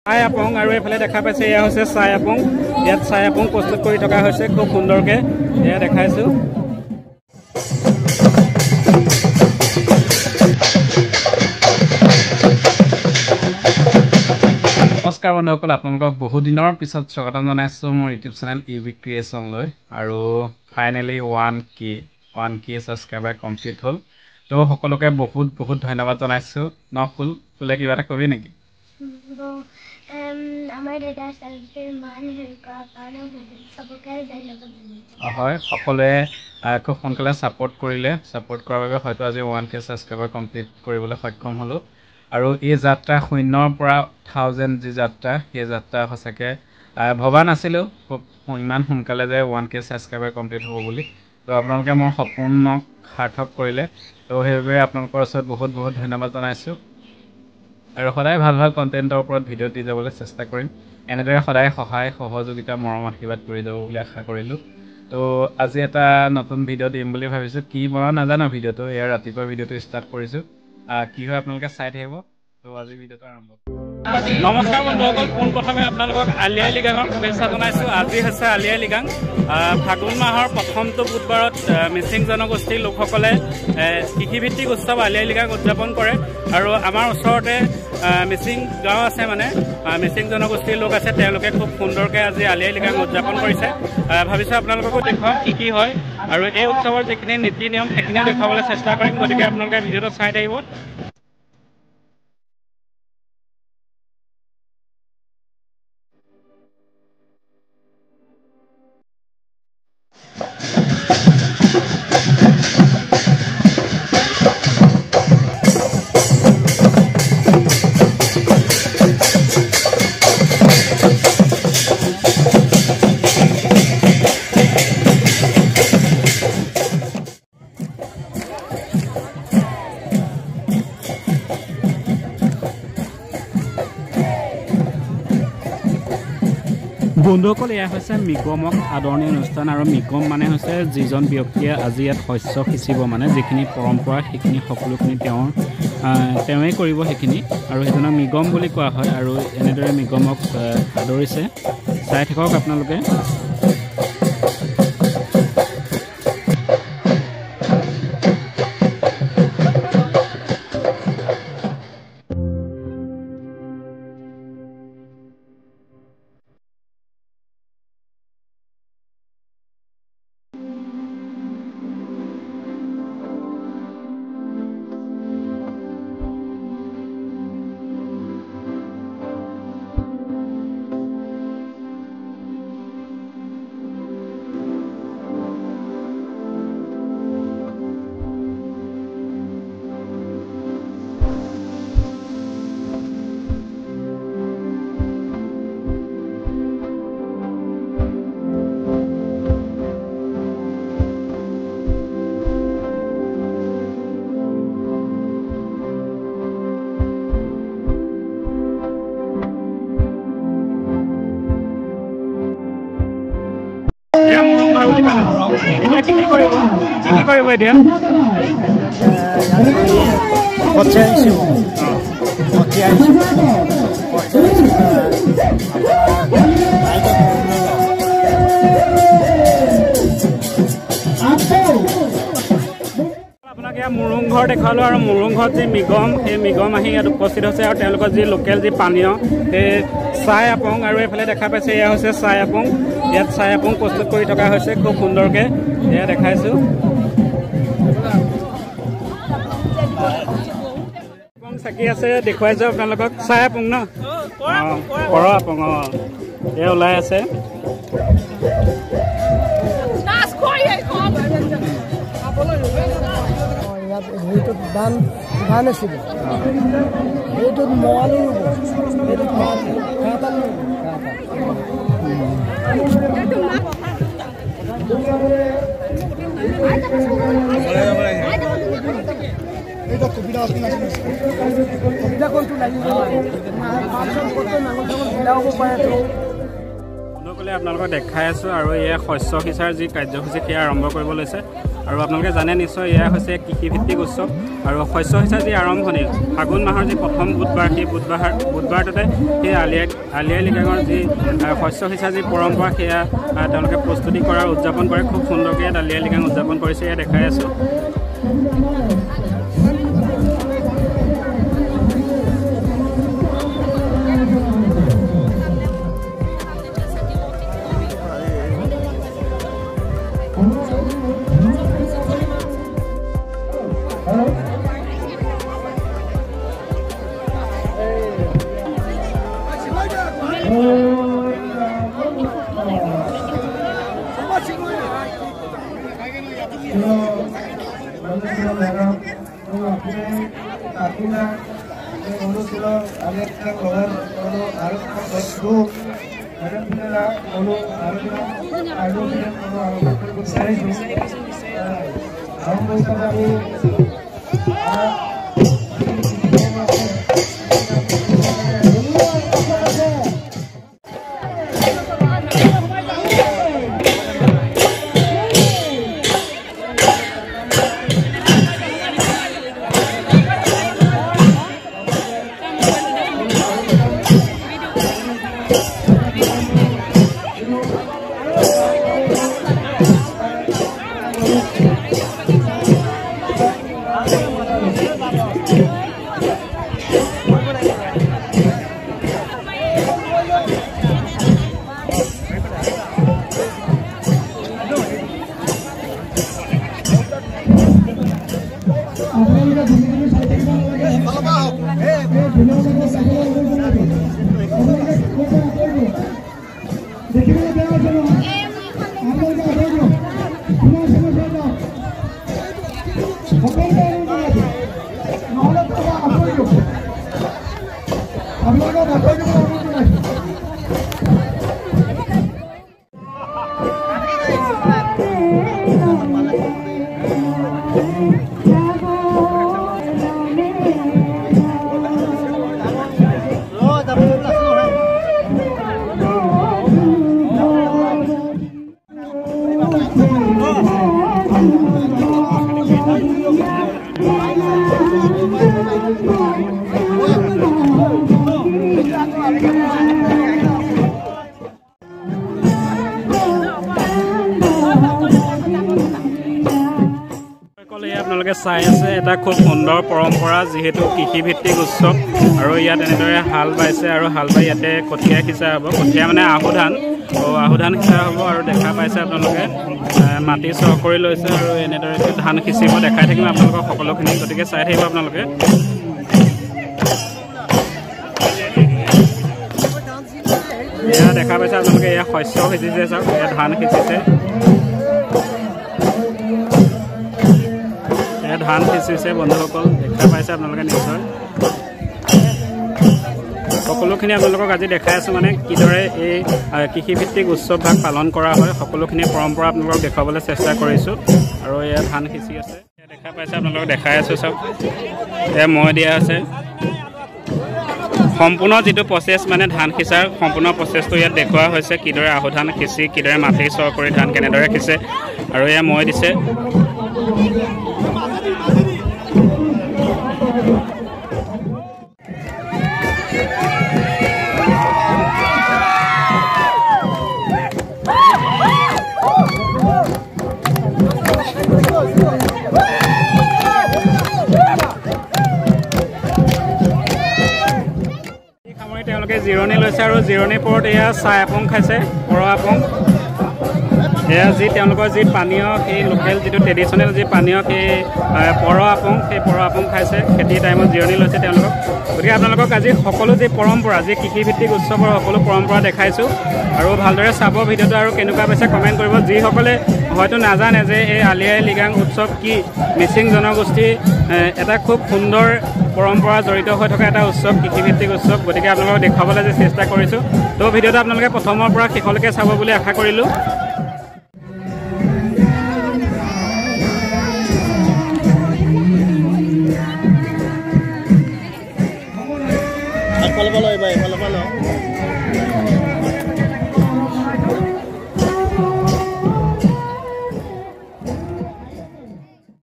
চাই আপং আৰু এইফালে দেখা পাইছে এয়া হৈছে চাই আপং ইয়াত চাই আপং প্ৰস্তুত কৰি থকা হৈছে খুব সুন্দৰকৈ এয়া দেখাইছো নমস্কাৰ বন্ধুসকল আপোনালোকক বহু দিনৰ পিছত স্বাগতম জনাইছো মোৰ ইউটিউব চেনেল ইউবি ক্ৰিয়েশ্যনলৈ আৰু ফাইনেলি 1k সাবস্ক্ৰাইবাৰ কমপ্লিট হ'ল তো সকলোকে বহুত ধন্যবাদ জনাইছো ফুলে কিবা এটা কবি নেকি আমাৰ দাদা সাবস্ক্ৰাইব মান হেৰি কৰাৰ কাৰণে সবকে ধন্যবাদ হয় সকলোৱে খুব সোনকালে সাপোৰ্ট কৰিলে সাপোৰ্ট কৰাৰ বাবে হয়তো আজি 1k সাবস্ক্ৰাইবাৰ কমপ্লিট কৰিবলৈ সক্ষম হ'লো আৰু এই যাত্ৰা শূন্যৰ পৰা 1000 যি যাত্ৰা সেই যাত্ৰা সঁচাকৈ ভবা নাছিলোঁ খুব ইমান সোনকালে যে 1k সাবস্ক্ৰাইবাৰ কমপ্লিট হ'ব বুলি তো আপোনালোকে মোৰ সপোনক সাৰ্থক কৰিলে তো সেইবাবে আপোনালোকৰ ওচৰত বহুত ধন্যবাদ জনাইছোঁ আৰু সদায় ভাল কণ্টেণ্টৰ ওপৰত ভিডিঅ' দি যাবলৈ চেষ্টা কৰিম এনেদৰে সদায় সহায় সহযোগিতা মৰম আশীৰ্বাদ কৰি যাব বুলি আশা কৰিলোঁ তো আজি এটা নতুন ভিডিঅ' দিম বুলি ভাবিছোঁ কি বনাওঁ নাজানো ভিডিঅ'টো এয়া ৰাতিপুৱা ভিডিঅ'টো ষ্টাৰ্ট কৰিছোঁ কি হয় আপোনালোকে চাই থাকিব তো আজি ভিডিঅ'টো আৰম্ভ নমস্কাৰ বন্ধুসকল পোনপ্ৰথমে আপোনালোকক আলি আই লৃগাঙৰ শুভেচ্ছা জনাইছোঁ আজি হৈছে আলি আই লৃগাং ফাগুন মাহৰ প্ৰথমটো বুধবাৰত মিচিং জনগোষ্ঠীৰ লোকসকলে কৃষিভিত্তিক উৎসৱ আলি আই লৃগাং উদযাপন কৰে আৰু আমাৰ ওচৰতে মিচিং গাঁও আছে মানে মিচিং জনগোষ্ঠীৰ লোক আছে তেওঁলোকে খুব সুন্দৰকৈ আজি আলি আই লৃগাং উদযাপন কৰিছে ভাবিছোঁ আপোনালোককো দেখুৱাম কি হয় আৰু এই উৎসৱৰ যিখিনি নীতি নিয়ম সেইখিনিও দেখুৱাবলৈ চেষ্টা কৰিম গতিকে আপোনালোকে ভিডিঅ'টো চাই থাকিব বন্ধুসকল এয়া হৈছে মিগমক আদৰণি অনুষ্ঠান আৰু মিগম মানে হৈছে যিজন ব্যক্তিয়ে আজি ইয়াত শস্য সিঁচিব মানে যিখিনি পৰম্পৰা সেইখিনি সকলোখিনি তেওঁৱেই কৰিব সেইখিনি আৰু সেইজনক মিগম বুলি কোৱা হয় আৰু এনেদৰে মিগমক আদৰিছে চাই থাকক আপোনালোকে কি কৰিব এতিয়া আপোনাক ইয়াত মুৰুং ঘৰ দেখুৱালোঁ আৰু মুৰুং ঘৰত যি মিগম সেই মিগম আহি ইয়াত উপস্থিত হৈছে আৰু তেওঁলোকৰ যি লোকেল যি পানীয় সেই চাই আপং আৰু এইফালে দেখা পাইছে এয়া হৈছে চাই আপং ইয়াত চাই আপং প্ৰস্তুত কৰি থকা হৈছে খুব সুন্দৰকৈ এয়া দেখাইছোঁ চাকি আছে দেখুৱাইছোঁ আপোনালোকক চাই আপং ন কৰ আপং এয়া ওলাই আছে এইটোত ধান আছিলে এইটোত মৱালো এইটোত আপোনালোকক দেখাই আছোঁ আৰু এয়া শস্য সিঁচাৰ যি কাৰ্যসূচী সেয়া আৰম্ভ কৰিব লৈছে আৰু আপোনালোকে জানে নিশ্চয় এয়া হৈছে কৃষিভিত্তিক উৎসৱ আৰু শস্য সিঁচাৰ যি আৰম্ভণি ফাগুন মাহৰ যি প্ৰথম বুধবাৰ সেই বুধবাৰটোতে সেই আলি আই লৃগাঙৰ যি শস্য সিঁচাৰ যি পৰম্পৰা সেয়া তেওঁলোকে প্ৰস্তুতি কৰাৰ উদযাপন কৰে খুব সুন্দৰকৈ ইয়াত আলি আই লৃগাং উদযাপন কৰিছে এয়া দেখাই আছোঁ আপোনালোকে চাই আছে এটা খুব সুন্দৰ পৰম্পৰা যিহেতু কৃষিভিত্তিক উৎসৱ আৰু ইয়াত এনেদৰে হাল বাইছে আৰু হাল বাই ইয়াতে কঠীয়া সিঁচা হ'ব কঠীয়া মানে আহু ধান সিঁচা হ'ব আৰু দেখা পাইছে আপোনালোকে মাটি চহ কৰি লৈছে আৰু এনেদৰে ধান সিঁচিব দেখাই থাকিম আপোনালোকক সকলোখিনি গতিকে চাই থাকিব আপোনালোকে এয়া দেখা পাইছে আপোনালোকে এয়া শস্য সিঁচিছে চাওক এয়া ধান সিঁচিছে ধান সিঁচিছে বন্ধুসকল দেখা পাইছে আপোনালোকে নিশ্চয় সকলোখিনি আপোনালোকক আজি দেখাই আছোঁ মানে কিদৰে এই কৃষিভিত্তিক উৎসৱভাগ পালন কৰা হয় সকলোখিনি পৰম্পৰা আপোনালোকক দেখুৱাবলৈ চেষ্টা কৰিছোঁ আৰু এয়া ধান সিঁচি আছে দেখা পাইছে আপোনালোকক দেখাই আছোঁ চাওক এয়া মৈ দিয়া আছে সম্পূৰ্ণ যিটো প্ৰচেছ মানে ধান সিঁচাৰ সম্পূৰ্ণ প্ৰচেছটো ইয়াত দেখুওৱা হৈছে কিদৰে আহু ধান সিঁচি কিদৰে মাটি চহ কৰি ধান কেনেদৰে সিঁচে আৰু এয়া মৈ দিছে তেওঁলোকে জিৰণি লৈছে আৰু জিৰণিৰ পৰত এয়া চাহ আপং খাইছে পৰ আপং এয়া যি তেওঁলোকৰ যি পানীয় সেই লোকেল যিটো ট্ৰেডিশ্যনেল যি পানীয় সেই পৰ আপং খাইছে খেতিৰ টাইমত জিৰণি লৈছে তেওঁলোকক গতিকে আপোনালোকক আজি সকলো যি পৰম্পৰা যি কৃষিভিত্তিক উৎসৱৰ সকলো পৰম্পৰা দেখাইছোঁ আৰু ভালদৰে চাব ভিডিঅ'টো আৰু কেনেকুৱা পাইছে কমেণ্ট কৰিব যিসকলে হয়তো নাজানে যে এই আলি আই লৃগাং উৎসৱ কি মিচিং জনগোষ্ঠীৰ এটা খুব সুন্দৰ পৰম্পৰা জড়িত হৈ থকা এটা উৎসৱ কৃষিভিত্তিক উৎসৱ গতিকে আপোনালোকক দেখুৱাবলৈ যে চেষ্টা কৰিছোঁ তো ভিডিঅ'টো আপোনালোকে প্ৰথমৰ পৰা শেষলৈকে চাব বুলি আশা কৰিলোঁ